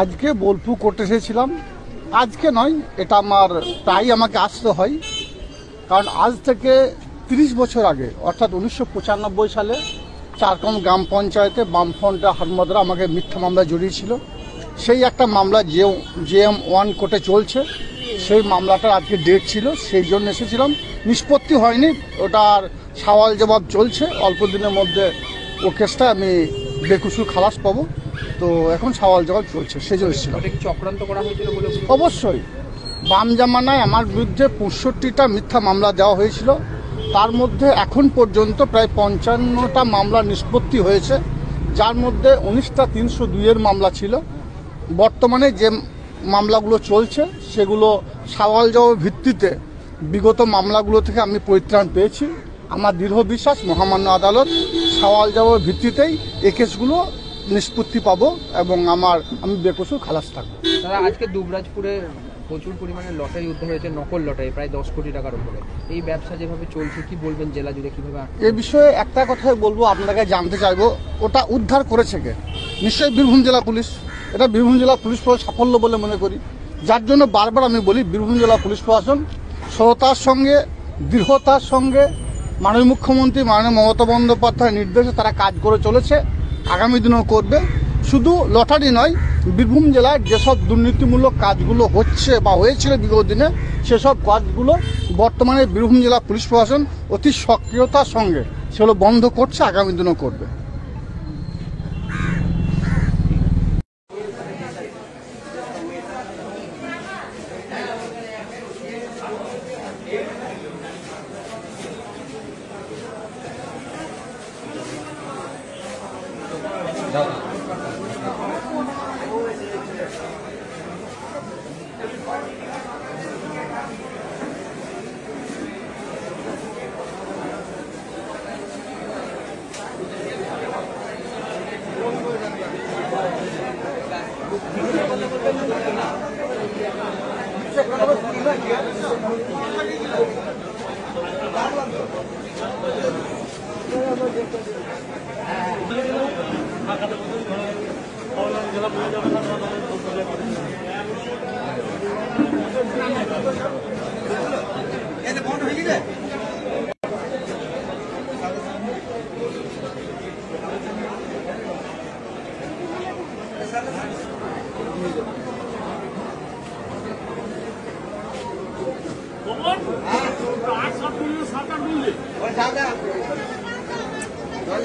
আজকে বোলপুর কোর্টে এসেছিলাম। আজকে নয়, এটা আমার প্রায় আমাকে আসতে হয়, কারণ আজ থেকে 30 বছর আগে অর্থাৎ 1995 সালে চারকম গ্রাম পঞ্চায়েতে বামফ্রন্ট হারমাদরা আমাকে মিথ্যা মামলা জড়িয়েছিল। সেই একটা মামলা JM1 কোর্টে চলছে, সেই মামলাটার আজকে ডেট ছিল, সেই জন্য এসেছিলাম। নিষ্পত্তি হয়নি, ওটার সওয়াল জবাব চলছে। অল্প দিনের মধ্যে ও কেসটা আমি বেকসুর খালাস পাবো, তো এখন সওয়াল জবাব চলছে, সেই জন্য এসেছিলাম। চক্রান্ত করা হয়েছিল বলে অবশ্যই বাম জামানায় আমার বিরুদ্ধে 65টা মিথ্যা মামলা দেওয়া হয়েছিল, তার মধ্যে এখন পর্যন্ত প্রায় 55টা মামলা নিষ্পত্তি হয়েছে, যার মধ্যে 19টা 302-এর মামলা ছিল। বর্তমানে যে মামলাগুলো চলছে সেগুলো সওয়াল জবাবের ভিত্তিতে বিগত মামলাগুলো থেকে আমি পরিত্রাণ পেয়েছি। আমার দৃঢ় বিশ্বাস মহামান্য আদালত সওয়াল জবাবের ভিত্তিতেই এই কেসগুলো নিষ্পত্তি পাবো এবং আমি বেকসুর খালাস থাকবো। তারা আজকে দুবরাজপুরে প্রচুর পরিমাণে লটারি উদ্ধার হয়েছে, নকল লটারি প্রায় 10 কোটি টাকার উপরে। এই ব্যবসা যেভাবে চলছে কি বলবেন, জেলা জুড়ে কিভাবে? এ বিষয়ে একটা কথাই বলবো, আপনাকে জানতে চাইবো ওটা উদ্ধার করেছে কে? নিশ্চয়ই বীরভূম জেলা পুলিশ। এটা বীরভূম জেলা পুলিশ প্রশাসন সাফল্য বলে মনে করি, যার জন্য বারবার আমি বলি বীরভূম জেলা পুলিশ প্রশাসন সততার সঙ্গে দৃঢ়তার সঙ্গে মাননীয় মুখ্যমন্ত্রী মাননীয় মমতা বন্দ্যোপাধ্যায়ের নির্দেশে তারা কাজ করে চলেছে, আগামী দিনেও করবে। শুধু লটারি নয়, বীরভূম জেলায় যেসব দুর্নীতিমূলক কাজগুলো হচ্ছে বা হয়েছিল বিগত দিনে, সেসব কাজগুলো বর্তমানে বীরভূম জেলা পুলিশ প্রশাসন অতি সক্রিয়তার সঙ্গে সেগুলো বন্ধ করছে, আগামী দিনেও করবে।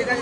লিখা